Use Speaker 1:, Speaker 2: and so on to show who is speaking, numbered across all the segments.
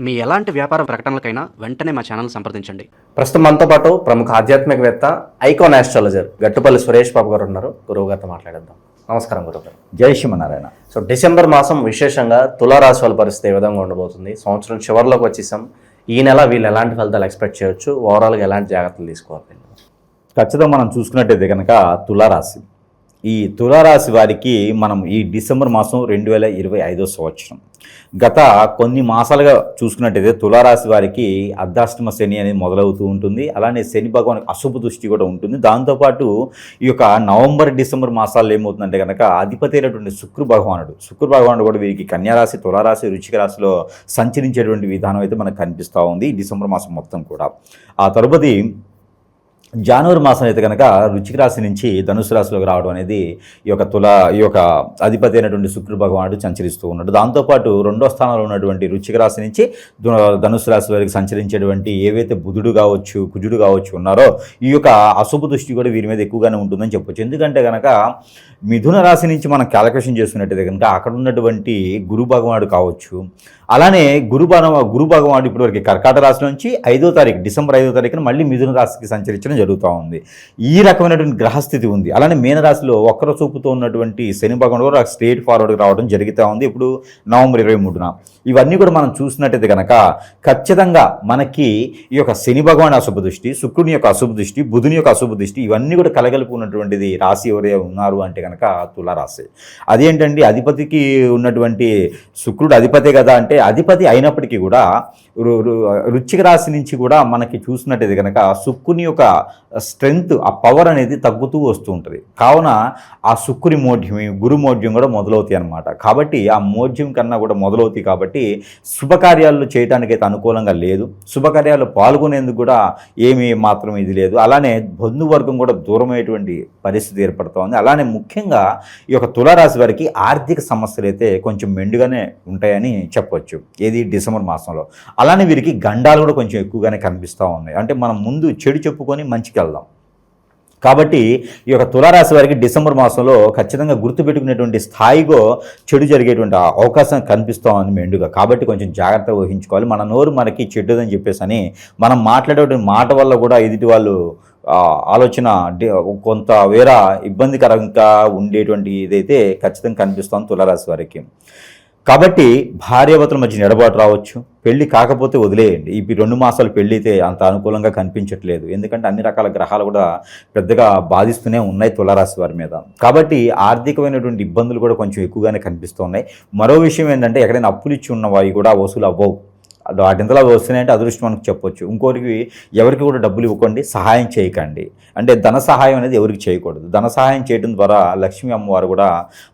Speaker 1: మీ ఎలాంటి వ్యాపార ప్రకటనలకైనా వెంటనే మా ఛానల్ సంప్రదించండి.
Speaker 2: ప్రస్తుతం మనతో పాటు ప్రముఖ ఆధ్యాత్మికవేత్త ఐకాన్ ఆస్ట్రాలజర్ గట్టుపల్లి సురేష్ బాబు గారు ఉన్నారు. గురువు గారితో మాట్లాడేద్దాం. నమస్కారం గురువు గారు.
Speaker 3: జై శ్రీమన్నారాయణ.
Speaker 2: సో డిసెంబర్ మాసం విశేషంగా తులారాశి వాళ్ళ పరిస్థితి ఏ విధంగా ఉండబోతుంది? సంవత్సరం చివరిలోకి వచ్చేసాం. ఈ నెల వీళ్ళు ఎలాంటి ఫలితాలు ఎక్స్పెక్ట్ చేయొచ్చు? ఓవరాల్గా ఎలాంటి జాగ్రత్తలు తీసుకోవాలి?
Speaker 3: ఖచ్చితంగా మనం చూసుకున్నట్టయితే కనుక తులారాశి, ఈ తులారాశి వారికి మనం ఈ డిసెంబర్ మాసం 2025 సంవత్సరం గత కొన్ని మాసాలుగా చూసుకున్నట్టయితే తులారాశి వారికి అర్ధాష్టమ శని అనేది మొదలవుతూ ఉంటుంది. అలానే శని భగవాన్ అశుభ దృష్టి కూడా ఉంటుంది. దాంతోపాటు ఈ యొక్క నవంబర్ డిసెంబర్ మాసాల్లో ఏమవుతుందంటే కనుక అధిపతి అయినటువంటి శుక్ర భగవానుడు కూడా వీరికి కన్యారాశి, తులారాశి, వృశ్చిక రాశిలో సంచరించేటువంటి విధానం అయితే మనకు కనిపిస్తూ ఉంది ఈ డిసెంబర్ మాసం మొత్తం కూడా. ఆ తరుపతి జనవరి మాసం అయితే కనుక వృశ్చిక రాశి నుంచి ధనుసు రాశిలోకి రావడం అనేది ఈ యొక్క అధిపతి అయినటువంటి శుక్ర భగవానుడు సంచరిస్తూ ఉన్నాడు. దాంతోపాటు రెండో స్థానంలో ఉన్నటువంటి వృశ్చిక రాశి నుంచి ధనుసు రాశి వరకు సంచరించేటువంటి ఏవైతే బుధుడు కావచ్చు, కుజుడు కావచ్చు ఉన్నారో ఈ యొక్క అశుభ దృష్టి కూడా వీరి మీద ఎక్కువగానే ఉంటుందని చెప్పొచ్చు. ఎందుకంటే కనుక మిథున రాశి నుంచి మనం క్యాలిక్యులేషన్ చేసుకున్నట్టయితే కనుక అక్కడ ఉన్నటువంటి గురు భగవానుడు కావచ్చు, అలానే గురు భగవానుడు ఇప్పటివరకు కర్కాటక రాశి నుంచి డిసెంబర్ 5వ తారీఖున మళ్ళీ మిథున రాశికి సంచరించడం జరుగుతూ ఉంది. ఈ రకమైనటువంటి గ్రహస్థితి ఉంది. అలానే మీనరాశిలో వక్ర చూపుతో ఉన్నటువంటి శని భగవానుడు కూడా స్ట్రేట్ ఫార్వర్డ్కి రావడం జరుగుతూ ఉంది ఇప్పుడు నవంబర్ 23న. ఇవన్నీ కూడా మనం చూసినట్టయితే కనుక ఖచ్చితంగా మనకి ఈ యొక్క శని భగవాన్ అశుభ దృష్టి, శుక్రుని యొక్క అశుభ దృష్టి, బుధుని యొక్క అశుభ దృష్టి ఇవన్నీ కూడా కలగలిపి ఉన్నటువంటిది రాశి ఎవరైనా ఉన్నారు అంటే కనుక తులారాశి. అదేంటండి, అధిపతికి ఉన్నటువంటి శుక్రుడు అధిపతే కదా అంటే అధిపతి అయినప్పటికీ కూడా వృశ్చిక రాశి నుంచి కూడా మనకి చూసినట్టయితే కనుక శుక్రుని యొక్క స్ట్రెంగ్త్, ఆ పవర్ అనేది తగ్గుతూ వస్తూ ఉంటుంది. కావున ఆ శుక్రుని మోఢ్యం, గురు మోఢ్యం కూడా మొదలవుతాయి అన్నమాట. కాబట్టి ఆ మోఢ్యం కన్నా కూడా మొదలవుతాయి. కాబట్టి శుభకార్యాలు చేయడానికైతే అనుకూలంగా లేదు, శుభకార్యాలు పాల్గొనేందుకు కూడా ఏమీ మాత్రం ఇది లేదు. అలానే బంధువర్గం కూడా దూరమయ్యేటువంటి పరిస్థితి ఏర్పడుతోంది. అలానే ముఖ్యంగా ఈ యొక్క తులారాశి వారికి ఆర్థిక సమస్యలు అయితే కొంచెం మెండుగానే ఉంటాయని చెప్పొచ్చు ఏది డిసెంబర్ మాసంలో. అలానే వీరికి గండాలు కూడా కొంచెం ఎక్కువగానే కనిపిస్తూ ఉన్నాయి. అంటే మనం ముందు చెడు చెప్పుకొని మంచికి వెళ్దాం. కాబట్టి ఈ యొక్క తులారాశి వారికి డిసెంబర్ మాసంలో ఖచ్చితంగా గుర్తుపెట్టుకునేటువంటి స్థాయిలో చెడు జరిగేటువంటి అవకాశం కనిపిస్తూ ఉంది మెండుగా. కాబట్టి కొంచెం జాగ్రత్త వహించుకోవాలి. మన నోరు మనకి చెడ్డదని చెప్పేసి అని మనం మాట్లాడేటువంటి మాట వల్ల కూడా ఎదుటి వాళ్ళు ఆలోచన కొంత వేరే ఇబ్బందికరంగా ఉండేటువంటి ఇదైతే ఖచ్చితంగా కనిపిస్తోంది తులారాశి వారికి. కాబట్టి భార్యాభర్తల మధ్య ఎడబాటు రావచ్చు. పెళ్లి కాకపోతే వదిలేయండి. ఈ 2 మాసాలు పెళ్లి అయితే అంత అనుకూలంగా కనిపించట్లేదు. ఎందుకంటే అన్ని రకాల గ్రహాలు కూడా పెద్దగా బాధిస్తూనే ఉన్నాయి తులారాశి వారి మీద. కాబట్టి ఆర్థికమైనటువంటి ఇబ్బందులు కూడా కొంచెం ఎక్కువగానే కనిపిస్తున్నాయి. మరో విషయం ఏంటంటే ఎక్కడైనా అప్పులు ఇచ్చి ఉన్నవాయి కూడా వసూలు అవ్వవు. వాటింతలో వస్తున్నాయంటే అదృష్టం మనకు చెప్పొచ్చు. ఇంకోరికి ఎవరికి కూడా డబ్బులు ఇవ్వకండి, సహాయం చేయకండి. అంటే ధన సహాయం అనేది ఎవరికి చేయకూడదు. ధన సహాయం చేయడం ద్వారా లక్ష్మీ అమ్మవారు కూడా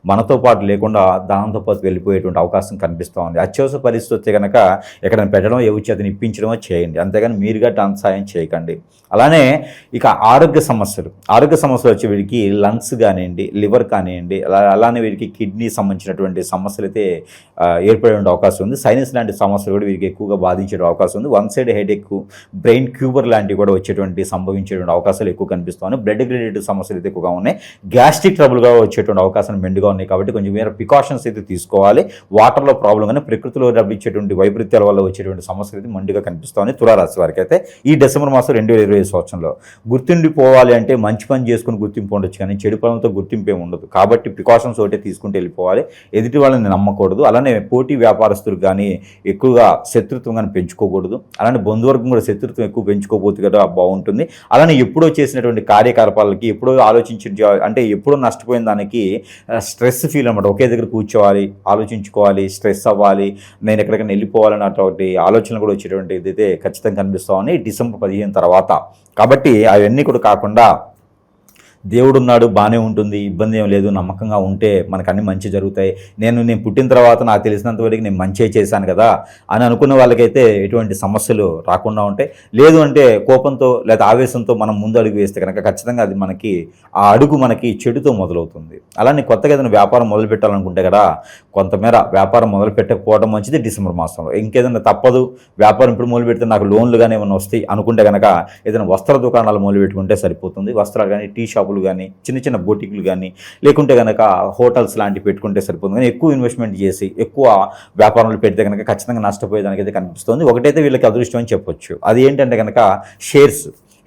Speaker 3: మనతో పాటు లేకుండా దానంతో పాటు వెళ్ళిపోయేటువంటి అవకాశం కనిపిస్తూ ఉంది. అత్యవసర పరిస్థితి వస్తే కనుక ఎక్కడైనా పెట్టడం, ఎవరి చేతని ఇప్పించడమో చేయండి. అంతేగాని మీరుగా ధన సహాయం చేయకండి. అలానే ఇక ఆరోగ్య సమస్యలు వచ్చే వీరికి లంగ్స్ కానివ్వండి, లివర్ కానివ్వండి, అలానే వీరికి కిడ్నీ సంబంధించినటువంటి సమస్యలు అయితే ఏర్పడే అవకాశం ఉంది. సైనస్ లాంటి సమస్యలు కూడా వీరికి ఎక్కువగా బాధించే అవకాశం ఉంది. One side headache, brain tuber లాంటివి కూడా సంభవించేటువంటి అవకాశాలు ఎక్కువ కనిపిస్తున్నాయి. బ్లడ్ రిలేటెడ్ సమస్యలు అయితే ఎక్కువగా ఉన్నాయి. గ్యాస్ట్రిక్ ట్రబుల్గా వచ్చేటువంటి అవకాశాలు మెండుగా ఉన్నాయి. కాబట్టి కొంచెం వేరే ప్రికాషన్స్ అయితే తీసుకోవాలి. వాటర్లో ప్రాబ్లం కానీ ప్రకృతిలో లభించేటువంటి వైపరీత్యాల వల్ల వచ్చేటువంటి సమస్యలు అయితే మెండుగా కనిపిస్తున్నాయి తులారాశి వారికి. అయితే ఈ డిసెంబర్ మాసం 2025 సంవత్సరంలో గుర్తుండిపోవాలి అంటే మంచి పని చేసుకుని గుర్తింపు ఉండొచ్చు, కానీ చెడు పనులతో గుర్తింపు ఏమి ఉండదు. కాబట్టి ప్రికాషన్స్ ఒకటే తీసుకుంటూ వెళ్ళిపోవాలి. ఎదుటి వాళ్ళని నమ్మకూడదు. అలానే పోటీ వ్యాపారస్తులు కానీ ఎక్కువగా శత్రుత్వం కానీ పెంచుకోకూడదు. అలానే బంధువర్గం కూడా శత్రుత్వం ఎక్కువ పెంచుకోబోతు కదా బాగుంటుంది. అలానే ఎప్పుడో చేసినటువంటి కార్యకలాపాలకి ఎప్పుడో అంటే ఎప్పుడో నష్టపోయిన దానికి స్ట్రెస్ ఫీల్ అనమాట. ఒకే దగ్గర కూర్చోవాలి, ఆలోచించుకోవాలి, స్ట్రెస్ అవ్వాలి, నేను ఎక్కడికైనా వెళ్ళిపోవాలన్నటువంటి ఆలోచనలు కూడా వచ్చేటువంటి ఇదైతే ఖచ్చితంగా కనిపిస్తామని డిసెంబర్ 15 తర్వాత. కాబట్టి అవన్నీ కూడా కాకుండా దేవుడు ఉన్నాడు, బాగానే ఉంటుంది, ఇబ్బంది ఏం లేదు, నమ్మకంగా ఉంటే మనకు అన్ని మంచి జరుగుతాయి, నేను పుట్టిన తర్వాత నాకు తెలిసినంత వరకు నేను మంచి చేశాను కదా అని అనుకున్న వాళ్ళకైతే ఎటువంటి సమస్యలు రాకుండా ఉంటాయి. లేదు అంటే కోపంతో లేదా ఆవేశంతో మనం ముందు అడుగు వేస్తే కనుక ఖచ్చితంగా అది మనకి ఆ అడుగు మనకి చెడుతో మొదలవుతుంది. అలానే కొత్తగా ఏదైనా వ్యాపారం మొదలు పెట్టాలనుకుంటే కదా కొంతమేర వ్యాపారం మొదలు పెట్టకపోవడం మంచిది డిసెంబర్ మాసంలో. ఇంకేదైనా తప్పదు, వ్యాపారం ఇప్పుడు మొదలు పెడితే నాకు లోన్లు కానీ ఏమైనా వస్తాయి అనుకుంటే కనుక ఏదైనా వస్త్ర దుకాణాలు మొదలు పెట్టుకుంటే సరిపోతుంది. వస్త్రాలు కానీ టీ షాపులు షాపులు కానీ చిన్న చిన్న బొటిక్లు కానీ లేకుంటే కనుక హోటల్స్ లాంటివి పెట్టుకుంటే సరిపోతుంది. కానీ ఎక్కువ ఇన్వెస్ట్మెంట్ చేసి ఎక్కువ వ్యాపారాలు పెడితే కనుక ఖచ్చితంగా నష్టపోయేదానికైతే కనిపిస్తుంది. ఒకటైతే వీళ్ళకి అదృష్టం అని చెప్పొచ్చు. అది ఏంటంటే కనుక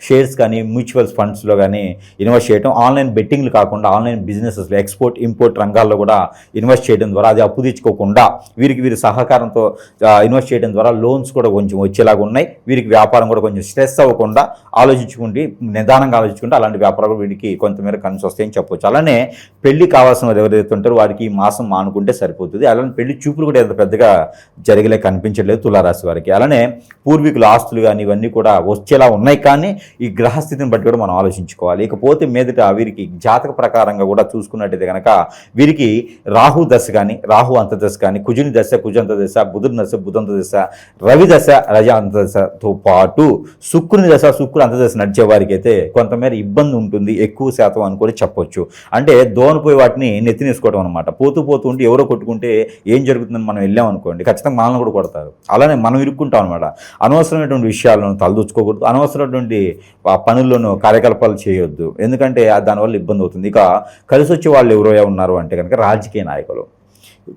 Speaker 3: షేర్స్ కానీ మ్యూచువల్ ఫండ్స్లో కానీ ఇన్వెస్ట్ చేయడం, ఆన్లైన్ బెట్టింగ్లు కాకుండా ఆన్లైన్ బిజినెసెస్లో ఎక్స్పోర్ట్ ఇంపోర్ట్ రంగాల్లో కూడా ఇన్వెస్ట్ చేయడం ద్వారా అది అప్పు తెచ్చుకోకుండా వీరి సహకారంతో ఇన్వెస్ట్ చేయడం ద్వారా లోన్స్ కూడా కొంచెం వచ్చేలాగా ఉన్నాయి. వీరికి వ్యాపారం కూడా కొంచెం స్ట్రెస్ అవ్వకుండా నిదానంగా ఆలోచించుకుంటే అలాంటి వ్యాపారాలు వీరికి కొంతమేర కలిసి వస్తాయని చెప్పొచ్చు. అలానే పెళ్లి కావాల్సిన వారు ఎవరైతే ఉంటారో వారికి ఈ మాసం మానుకుంటే సరిపోతుంది. అలానే పెళ్లి చూపులు కూడా ఎంత పెద్దగా జరిగేలా కనిపించట్లేదు తులారాశి వారికి. అలానే పూర్వీకుల ఆస్తులు కానీ ఇవన్నీ కూడా వచ్చేలా ఉన్నాయి. కానీ ఈ గ్రహస్థితిని బట్టి కూడా మనం ఆలోచించుకోవాలి. ఇకపోతే మీదట వీరికి జాతక ప్రకారంగా కూడా చూసుకున్నట్టయితే కనుక వీరికి రాహు దశ కానీ రాహు అంతదశ కానీ కుజుని దశ కుజంత దశ బుధుని దశ బుధంత దశ రవి దశ రజ అంతదశతో పాటు శుక్రుని దశ శుక్రు అంతదశ నడిచే వారికి అయితే కొంతమేర ఇబ్బంది ఉంటుంది, ఎక్కువ శాతం అని కూడా చెప్పొచ్చు. అంటే దోనపోయి వాటిని నెత్తినేసుకోవడం అనమాట. పోతూ ఉంటే ఎవరో కొట్టుకుంటే ఏం జరుగుతుందని మనం వెళ్ళాం అనుకోండి, ఖచ్చితంగా మనల్ని కూడా కొడతారు. అలానే మనం ఇరుక్కుంటాం అనమాట. అనవసరమైనటువంటి విషయాలను తలదూచుకోకూడదు, అనవసరమైనటువంటి పనుల్లోనూ కార్యకలాపాలు చేయొద్దు. ఎందుకంటే దానివల్ల ఇబ్బంది అవుతుంది. ఇక కలిసి వచ్చే వాళ్ళు ఎవరో ఉన్నారు అంటే కనుక రాజకీయ నాయకులు.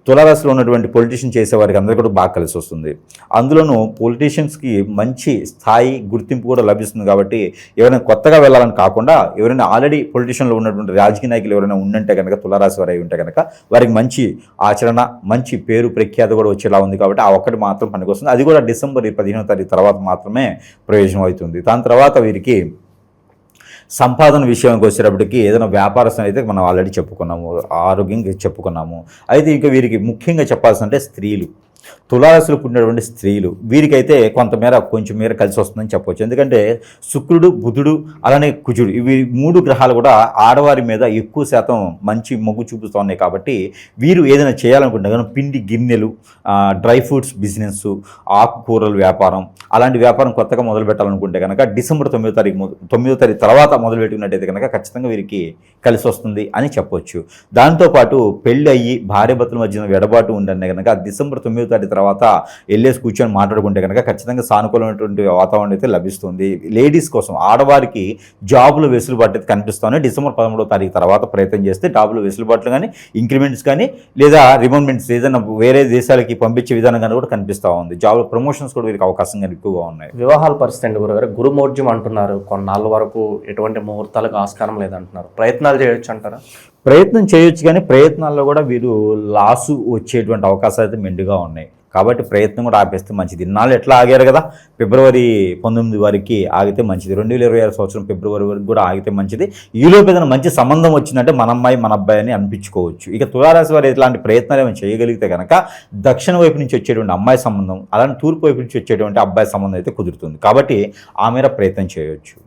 Speaker 3: తులారాశిలో ఉన్నటువంటి పొలిటీషియన్ చేసేవారికి అందరూ కూడా బాగా కలిసి వస్తుంది. అందులోనూ పొలిటీషియన్స్కి మంచి స్థాయి గుర్తింపు కూడా లభిస్తుంది. కాబట్టి ఎవరైనా కొత్తగా వెళ్ళాలని కాకుండా ఎవరైనా ఆల్రెడీ పొలిటీషియన్లో ఉన్నటువంటి రాజకీయ నాయకులు ఎవరైనా ఉండంటే కనుక తులారాశి వారు అయి ఉంటే కనుక వారికి మంచి ఆచరణ మంచి పేరు ప్రఖ్యాతి కూడా వచ్చేలా ఉంది. కాబట్టి ఆ ఒక్కటి మాత్రం పనికొస్తుంది. అది కూడా డిసెంబర్ 15వ తారీఖు తర్వాత మాత్రమే ప్రయోజనం అవుతుంది. దాని తర్వాత వీరికి సంపాదన విషయానికి వచ్చేటప్పటికి ఏదైనా వ్యాపారస్తులు అయితే మనం ఆల్రెడీ చెప్పుకున్నాము, ఆరోగ్యంగా చెప్పుకున్నాము. అయితే ఇంకా వీరికి ముఖ్యంగా చెప్పాల్సిందంటే స్త్రీలు, తులారాశిలో పుట్టినటువంటి స్త్రీలు వీరికైతే కొంచెం మేర కలిసి వస్తుందని చెప్పవచ్చు. ఎందుకంటే శుక్రుడు బుధుడు అలానే కుజుడు ఇవి 3 గ్రహాలు కూడా ఆడవారి మీద ఎక్కువ శాతం మంచి మొగ్గు చూపుతూ ఉన్నాయి. కాబట్టి వీరు ఏదైనా చేయాలనుకుంటే కానీ పిండి గిన్నెలు, డ్రై ఫ్రూట్స్ బిజినెస్, ఆకుకూరల వ్యాపారం అలాంటి వ్యాపారం కొత్తగా మొదలు పెట్టాలనుకుంటే కనుక డిసెంబర్ 9వ తారీఖు తర్వాత మొదలు పెట్టుకున్నట్టయితే కనుక ఖచ్చితంగా వీరికి కలిసి వస్తుంది అని చెప్పొచ్చు. దాంతోపాటు పెళ్ళి అయ్యి భార్యాభర్తల మధ్యన వెడబాటు ఉండనే కనుక డిసెంబర్ 9వ తారీఖు తర్వాత వెళ్ళేసి కూర్చొని మాట్లాడుకుంటే కనుక ఖచ్చితంగా సానుకూలమైనటువంటి వాతావరణం అయితే లభిస్తుంది. లేడీస్ కోసం ఆడవారికి జాబులు వెసులుబాటు అయితే కనిపిస్తుంది. డిసెంబర్ 13వ తారీఖు తర్వాత ప్రయత్నం చేస్తే జాబులు వెసులుబాట్లు కానీ ఇంక్రిమెంట్స్ కానీ లేదా రిమోట్మెంట్స్ ఏదైనా వేరే దేశాలకి పంపించే విధానం కూడా కనిపిస్తూ ఉంది. జాబ్ ప్రమోషన్స్ కూడా వీరికి అవకాశం కానీ ఎక్కువగా ఉన్నాయి.
Speaker 2: వివాహాల పరిస్థితి అండి గురుగారు, గురుమౌర్జ్యం అంటున్నారు. కొన్నాళ్ళ వరకు ఎటువంటి ముహూర్తాలకు ఆస్కారం లేదంటున్నారు. ప్రయత్నాలు చేయొచ్చు అంటారా?
Speaker 3: ప్రయత్నం చేయొచ్చు, కానీ ప్రయత్నాల్లో కూడా వీరు లాసు వచ్చేటువంటి అవకాశాలు అయితే మెండుగా ఉన్నాయి. కాబట్టి ప్రయత్నం కూడా ఆపేస్తే మంచిది. ఇన్నాళ్ళు ఎట్లా ఆగారు కదా, ఫిబ్రవరి 19 వరకు ఆగితే మంచిది. 2026 సంవత్సరం ఫిబ్రవరి వరకు కూడా ఆగితే మంచిది. ఈలోపు ఏదైనా మంచి సంబంధం వచ్చిందంటే మన అమ్మాయి మన అబ్బాయి అని అనిపించుకోవచ్చు. ఇక తులారాశి వారు ఇట్లాంటి ప్రయత్నాలు ఏమైనా చేయగలిగితే కనుక దక్షిణ వైపు నుంచి వచ్చేటువంటి అమ్మాయి సంబంధం అలాంటి తూర్పు వైపు నుంచి వచ్చేటువంటి అబ్బాయి సంబంధం అయితే కుదురుతుంది. కాబట్టి ఆ మేర ప్రయత్నం చేయవచ్చు.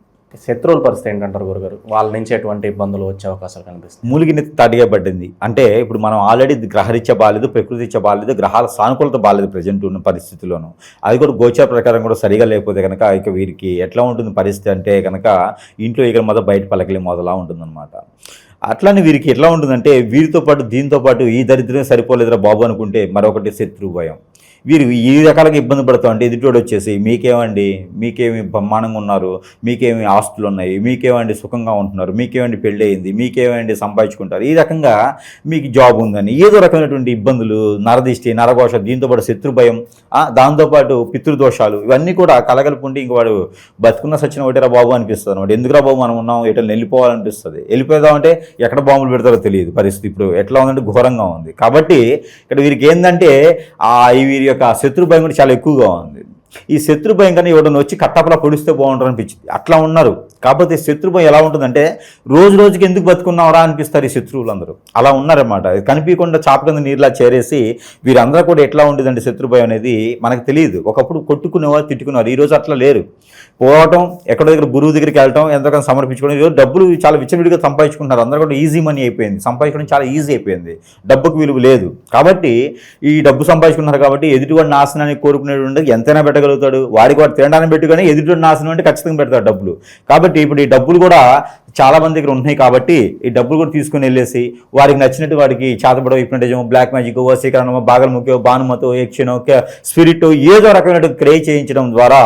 Speaker 2: శత్రువుల పరిస్థితి ఏంటంటారు గురుగారు? వాళ్ళ నుంచి ఎటువంటి ఇబ్బందులు వచ్చే అవకాశాలు కనిపిస్తాయి?
Speaker 3: మూలిగిని తాటిగా పడ్డింది అంటే ఇప్పుడు మనం ఆల్రెడీ గ్రహరీత్యా బాలేదు, ప్రకృతిరీత్యా బాలేదు, గ్రహాల సానుకూలత బాలేదు ప్రజెంట్ ఉన్న పరిస్థితుల్లోనూ. అది కూడా గోచార ప్రకారం కూడా సరిగా లేకపోతే కనుక ఇక వీరికి ఎట్లా ఉంటుంది పరిస్థితి అంటే కనుక ఇంట్లో ఇక మొదలు బయట పలకలే మొదలా ఉంటుందన్నమాట. అట్లానే వీరికి ఎట్లా ఉంటుందంటే వీరితో పాటు దీంతో పాటు ఈ దరిద్రమే సరిపోలేదురా బాబు అనుకుంటే మరొకటి శత్రు భయం. వీరు ఈ రకాలుగా ఇబ్బంది పడుతూ అంటే ఎదుటోడు వచ్చేసి మీకేమి బ్రహ్మాండంగా ఉన్నారు, మీకేమి ఆస్తులు ఉన్నాయి, మీకేమండి సుఖంగా ఉంటున్నారు, మీకేమండి పెళ్ళి అయింది, మీకేమండి సంపాదించుకుంటారు, ఈ రకంగా మీకు జాబ్ ఉందని ఏదో రకమైనటువంటి ఇబ్బందులు, నరదిష్టి నరఘోష, దీంతోపాటు శత్రు భయం, దాంతోపాటు పితృదోషాలు ఇవన్నీ కూడా కలగలుపుంటే ఇంక వాడు బతుకున్న సచిన ఒకటేరా బాబు అనిపిస్తుంది అనమాట. ఎందుకురా బాబు మనం ఉన్నాం, ఎట్లా వెళ్ళిపోవాలనిపిస్తుంది. వెళ్ళిపోదామంటే ఎక్కడ బాంబులు పెడతారో తెలియదు. పరిస్థితి ఇప్పుడు ఎట్లా ఉందంటే ఘోరంగా ఉంది. కాబట్టి ఇక్కడ వీరికి ఏంటంటే వీరి యొక్క శత్రు భయం కూడా చాలా ఎక్కువగా ఉంది. ఈ శత్రు భయం కానీ ఎవడన్నా వచ్చి కట్టపలా పొడిస్తే బాగుంటారు అనిపించింది. అట్లా ఉన్నారు. కాకపోతే శత్రు భయం ఎలా ఉంటుందంటే రోజుకి ఎందుకు బతుకున్నావరా అనిపిస్తారు ఈ శత్రువులందరూ. అలా ఉన్నారన్నమాట. కనిపించకుండా చాప కింద నీరులా చేరేసి వీరందరూ కూడా ఎట్లా ఉండేదంటే శత్రు భయం అనేది మనకు తెలియదు. ఒకప్పుడు కొట్టుకునేవారు, తిట్టుకునేవారు. ఈరోజు అట్లా లేరు. పోవటం, ఎక్కడో దగ్గర గురువు దగ్గరికి వెళ్ళటం, ఎంతకన్నా సమర్పించుకోవడం. ఈరోజు డబ్బులు చాలా విచ్చలవిడిగా సంపాదించుకుంటున్నారు. అందరూ కూడా ఈజీ మనీ అయిపోయింది. సంపాదించడం చాలా ఈజీ అయిపోయింది. డబ్బుకు విలువ లేదు. కాబట్టి ఈ డబ్బు సంపాదించుకున్నారు కాబట్టి ఎదుటివాడి నాశనాన్ని కోరుకునేటువంటి ఎంతైనా పెట్టగలుగుతాడు. వాడికి వాడు తినడానికి పెట్టుకొని ఎదుటివాడి నాశనం అంటే ఖచ్చితంగా పెడతాడు డబ్బులు. కాబట్టి ఇప్పుడు ఈ డబ్బులు కూడా చాలా మంది దగ్గర ఉన్నాయి. కాబట్టి ఈ డబ్బులు కూడా తీసుకుని వెళ్ళేసి వారికి నచ్చినట్టు వాడికి చేతపడవ, హిప్నటిజం, బ్లాక్ మ్యాజిక్, వశీకరణం, బాగల్ముఖ్యో, భానుమతో, యక్షనో, స్పిరిట్ ఏదో రకమైన క్రియేట్ చేయించడం ద్వారా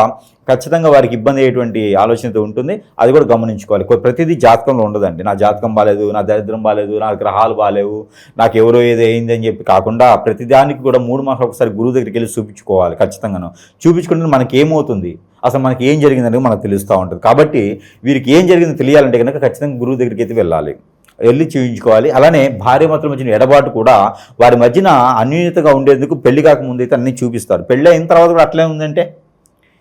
Speaker 3: ఖచ్చితంగా వారికి ఇబ్బంది అయ్యేటువంటి ఆలోచనతో ఉంటుంది. అది కూడా గమనించుకోవాలి. ప్రతిదీ జాతకంలో ఉండదండి. నా జాతకం బాగాలేదు, నా దరిద్రం బాగాలేదు, నా గ్రహాలు బాగాలేవు, నాకు ఎవరో ఏదో అయింది అని చెప్పి కాకుండా ప్రతిదానికి కూడా 3 మాసాలు ఒకసారి గురువు దగ్గరికి వెళ్ళి చూపించుకోవాలి. ఖచ్చితంగాను చూపించుకుంటే మనకి ఏమవుతుంది, అసలు మనకి ఏం జరిగిందని మనకు తెలుస్తూ ఉంటుంది. కాబట్టి వీరికి ఏం జరిగిందో తెలియాలంటే కనుక ఖచ్చితంగా గురువు దగ్గరికి అయితే వెళ్ళి చూపించుకోవాలి. అలానే భార్యాభర్తల మధ్యన ఎడబాటు కూడా వారి మధ్యన అన్యోన్యతగా ఉండేందుకు పెళ్లి కాకముందు అయితే అన్నీ చూపిస్తారు. పెళ్ళి అయిన తర్వాత కూడా అట్లే ఉందంటే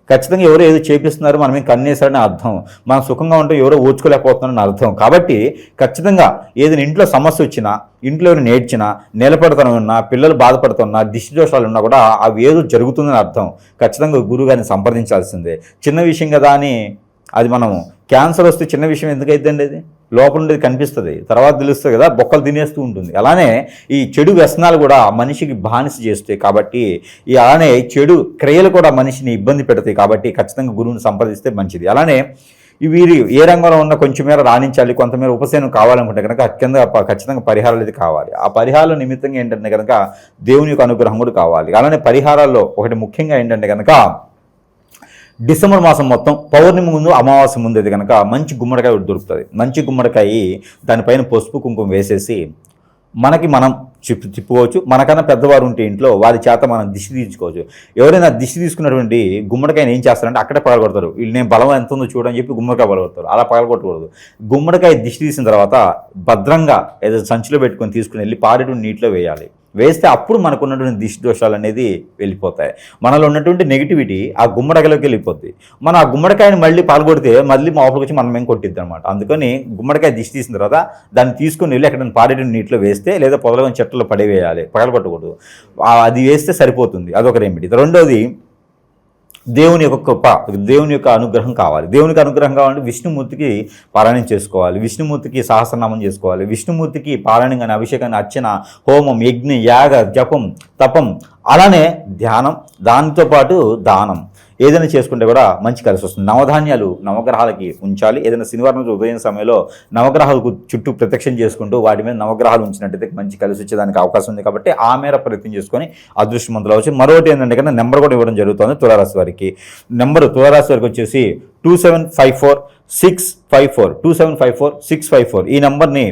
Speaker 3: ఖచ్చితంగా ఎవరో ఏదో చేపిస్తున్నారు, మనం ఏం కన్నేసారని అర్థం. మనం సుఖంగా ఉంటే ఎవరో ఓర్చుకోలేకపోతున్నారని అర్థం. కాబట్టి ఖచ్చితంగా ఏదైనా ఇంట్లో సమస్య వచ్చినా, ఇంట్లో ఎవరు నేర్చినా, నిలబడతనం ఉన్నా, పిల్లలు బాధపడుతున్నా, దిష్టి దోషాలు ఉన్నా కూడా అవి ఏదో జరుగుతుందని అర్థం. ఖచ్చితంగా గురువుగారిని సంప్రదించాల్సిందే. చిన్న విషయం కదా అని అది మనము క్యాన్సర్ వస్తే చిన్న విషయం ఎందుకైందండి, అది లోపల ఉండేది కనిపిస్తుంది, తర్వాత తెలుస్తుంది కదా, బొక్కలు తినేస్తూ ఉంటుంది. అలానే ఈ చెడు వ్యసనాలు కూడా మనిషికి బానిస చేస్తాయి. కాబట్టి అలానే చెడు క్రియలు కూడా మనిషిని ఇబ్బంది పెడతాయి. కాబట్టి ఖచ్చితంగా గురువుని సంప్రదిస్తే మంచిది. అలానే వీరు ఏ రంగంలో ఉన్న కొంచెం మేర రాణించాలి, కొంతమేర ఉపశమనం కావాలనుకుంటే కనుక ఖచ్చితంగా పరిహారాలు అయితే కావాలి. ఆ పరిహారాల నిమిత్తంగా ఏంటంటే కనుక దేవుని యొక్క అనుగ్రహం కూడా కావాలి. అలానే పరిహారాల్లో ఒకటి ముఖ్యంగా ఏంటంటే కనుక డిసెంబర్ మాసం మొత్తం పౌర్ణమి ముందు, అమావాస్య ముందు అయితే కనుక మంచి గుమ్మడికాయ దొరుకుతుంది. మంచి గుమ్మడికాయ దానిపైన పసుపు కుంకుమ వేసేసి మనకి మనం తిప్పుకోవచ్చు. మనకన్నా పెద్దవారు ఉంటే ఇంట్లో వారి చేత మనం దిష్టి తీర్చుకోవచ్చు. ఎవరైనా దిష్టి తీసుకున్నటువంటి గుమ్మడికాయని ఏం చేస్తారంటే అక్కడే పగలగొడతారు. వీళ్ళు నేను బలం ఎంత ఉందో చూడని చెప్పి గుమ్మడికాయ పగలగొడతారు. అలా పగలగొట్టకూడదు. గుమ్మడికాయ దిష్టి తీసిన తర్వాత భద్రంగా ఏదో సంచిలో పెట్టుకొని తీసుకుని వెళ్ళి పారేటు నీటిలో వేయాలి. వేస్తే అప్పుడు మనకు ఉన్నటువంటి దిష్టి దోషాలు అనేది వెళ్ళిపోతాయి. మనలో ఉన్నటువంటి నెగిటివిటీ ఆ గుమ్మడికాయలోకి వెళ్ళిపోద్ది. మనం ఆ గుమ్మడికాయని మళ్ళీ పాల్గొడితే మళ్ళీ లోపలికి వచ్చి మనం ఏం కొట్టిద్ది అనమాట. అందుకని గుమ్మడికాయ దిష్టి తీసిన తర్వాత దాన్ని తీసుకుని వెళ్ళి ఎక్కడ పారేటు నీటిలో వేస్తే లేదా పొదలగని చెట్లలో పడేవేయాలి, పగలగొట్టకూడదు. అది వేస్తే సరిపోతుంది. అదొక రెమెడీ. రెండోది దేవుని యొక్క కృప, దేవుని యొక్క అనుగ్రహం కావాలి. దేవునికి అనుగ్రహం కావాలంటే విష్ణుమూర్తికి పారాయణం చేసుకోవాలి, విష్ణుమూర్తికి సహస్రనామం చేసుకోవాలి, విష్ణుమూర్తికి పారాయణం కానీ, అభిషేకాన్ని, అర్చన, హోమం, యజ్ఞ, యాగ, జపం, తపం, అలానే ధ్యానం, దానితో పాటు దానం ఏదైనా చేసుకుంటే కూడా మంచి కలిసి వస్తుంది. నవధాన్యాలు నవగ్రహాలకి ఉంచాలి. ఏదైనా శనివారం రోజు ఉదయం సమయంలో నవగ్రహాలకు చుట్టూ ప్రత్యక్షం చేసుకుంటూ వాటి మీద నవగ్రహాలు ఉంచినట్టయితే మంచి కలిసి వచ్చేదానికి అవకాశం ఉంది. కాబట్టి ఆ మేర ప్రయత్నం చేసుకొని అదృష్టవంతులు అవచ్చు. మరొకటి ఏంటంటే కన్నా నెంబర్ కూడా ఇవ్వడం జరుగుతుంది తులారాశి వారికి. తులారాశి వారికి వచ్చేసి 2754-654 2754-654 ఈ నెంబర్ని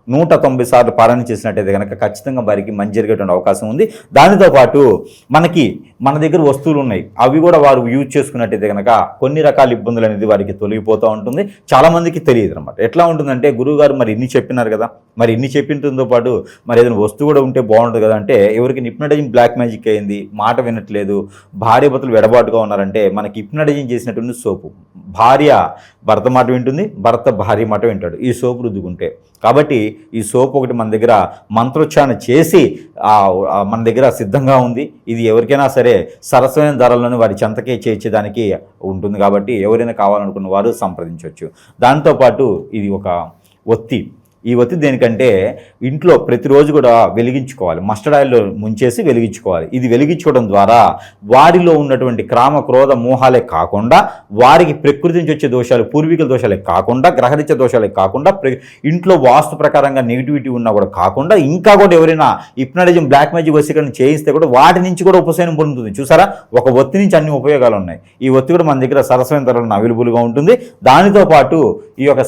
Speaker 3: 190 సార్లు పారాయణ చేసినట్టయితే కనుక ఖచ్చితంగా వారికి మంచి జరిగేటువంటి అవకాశం ఉంది. దానితో పాటు మన దగ్గర వస్తువులు ఉన్నాయి, అవి కూడా వారు యూజ్ చేసుకున్నట్టయితే కనుక కొన్ని రకాల ఇబ్బందులు అనేది వారికి తొలగిపోతూ ఉంటుంది. చాలామందికి తెలియదు అనమాట. ఎట్లా ఉంటుందంటే గురువుగారు మరి ఇన్ని చెప్పినారు కదా, మరి ఇన్ని చెప్పింతో పాటు మరి ఏదైనా వస్తువు కూడా ఉంటే బాగుంటుంది కదా అంటే, ఎవరికి హిప్నటైజింగ్ బ్లాక్ మ్యాజిక్ అయింది, మాట వినట్లేదు, భార్య భర్తలు ఎడబాటుగా ఉన్నారంటే మనకి హిప్నటైజింగ్ చేసినటువంటి సోపు, భార్య భర్త మాట వింటుంది, భర్త భార్య మాట వింటాడు ఈ సోపు రుద్దుకుంటే. కాబట్టి ఈ సోప్ ఒకటి మన దగ్గర మంత్రోచ్చారణ చేసి మన దగ్గర సిద్ధంగా ఉంది. ఇది ఎవరికైనా సరే సరసమైన ధరలను వారి చెంతకే చేర్చేదానికి ఉంటుంది. కాబట్టి ఎవరైనా కావాలనుకున్న వారు సంప్రదించవచ్చు. దాంతోపాటు ఇది ఒక ఒత్తి. ఈ ఒత్తి దేనికంటే ఇంట్లో ప్రతిరోజు కూడా వెలిగించుకోవాలి. మస్టర్డ్ ఆయిల్లో ముంచేసి వెలిగించుకోవాలి. ఇది వెలిగించుకోవడం ద్వారా వారిలో ఉన్నటువంటి క్రామ క్రోధ మోహాలే కాకుండా, వారికి ప్రకృతి నుంచి వచ్చే దోషాలు, పూర్వీకుల దోషాలే కాకుండా, గ్రహరీత్య దోషాలే కాకుండా, ఇంట్లో వాస్తు ప్రకారంగా నెగిటివిటీ ఉన్నా కూడా కాకుండా, ఇంకా కూడా ఎవరైనా హిప్నటిజం బ్లాక్ మ్యాజిక్ వశీకరణ చేయిస్తే కూడా వాటి నుంచి కూడా ఉపశమనం పొందుతుంది. చూసారా, ఒక ఒత్తి నుంచి అన్ని ఉపయోగాలు ఉన్నాయి. ఈ ఒత్తి కూడా మన దగ్గర సరసమైన ధరలను అవైలబుల్గా ఉంటుంది. దానితో పాటు ఈ యొక్క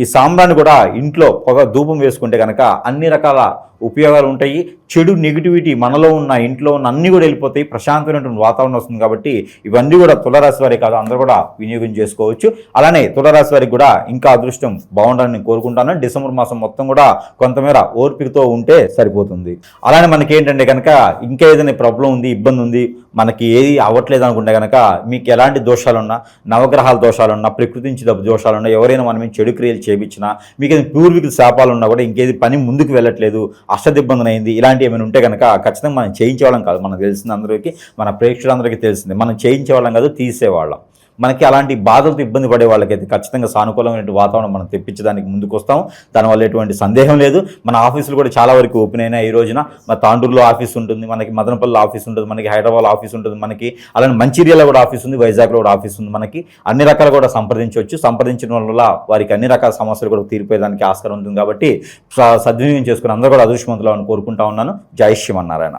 Speaker 3: ఈ సాంబ్రాన్ని కూడా ఇంట్లో ధూపం వేసుకుంటే కనుక అన్ని రకాల ఉపయోగాలు ఉంటాయి. చెడు నెగిటివిటీ మనలో ఉన్న ఇంట్లో ఉన్న అన్నీ కూడా వెళ్ళిపోతాయి. ప్రశాంతమైనటువంటి వాతావరణం వస్తుంది. కాబట్టి ఇవన్నీ కూడా తులారాశి వారే కాదు, అందరూ కూడా వినియోగం చేసుకోవచ్చు. అలానే తులారాశి వారికి కూడా ఇంకా అదృష్టం బాగుండాలని కోరుకుంటాను. డిసెంబర్ మాసం మొత్తం కూడా కొంతమేర ఓర్పికతో ఉంటే సరిపోతుంది. అలానే మనకి ఏంటంటే కనుక ఇంకా ఏదైనా ప్రాబ్లం ఉంది, ఇబ్బంది ఉంది, మనకి ఏది అవ్వట్లేదు అనుకుంటే కనుక మీకు ఎలాంటి దోషాలున్నా, నవగ్రహాల దోషాలున్నా, ప్రకృతి నుంచి దోషాలున్నా, ఎవరైనా మనం చెడు క్రియలు చేయించినా, మీకు ఏదైనా పూర్వీకుల శాపాలున్నా కూడా ఇంకేది పని ముందుకు వెళ్ళట్లేదు, అష్టదిబ్బందన అయింది, ఇలాంటివి ఏమైనా ఉంటే కనుక ఖచ్చితంగా మనం చేయించేవాళ్ళం కాదు. మనకు తెలిసిన అందరికీ, మన ప్రేక్షకులందరికీ తెలిసింది, మనం చేయించేవాళ్ళం కాదు, తీసేవాళ్ళం. మనకి అలాంటి బాధలతో ఇబ్బంది పడే వాళ్ళకైతే ఖచ్చితంగా సానుకూలమైన వాతావరణం మనం తెప్పించడానికి ముందుకు వస్తాం. దానివల్ల ఎటువంటి సందేహం లేదు. మన ఆఫీసులు కూడా చాలా వరకు ఓపెన్ అయినా ఈ రోజున. మన తాండూరులో ఆఫీస్ ఉంటుంది, మనకి మదనపల్లిలో ఆఫీస్ ఉంటుంది, మనకి హైదరాబాద్ ఆఫీస్ ఉంటుంది, మనకి అలానే మంచిర్యాలలో కూడా ఆఫీస్ ఉంది, వైజాగ్లో కూడా ఆఫీస్ ఉంది. మనకి అన్ని రకాలు కూడా సంప్రదించవచ్చు. సంప్రదించడం వల్ల వారికి అన్ని రకాల సమస్యలు కూడా తీరిపోయేదానికి ఆస్కారం ఉంటుంది. కాబట్టి సద్వినియోగం చేసుకుని అందరూ కూడా అదృష్టవంతులు అని కోరుకుంటా ఉన్నాను. జై శ్రీమన్నారాయణ.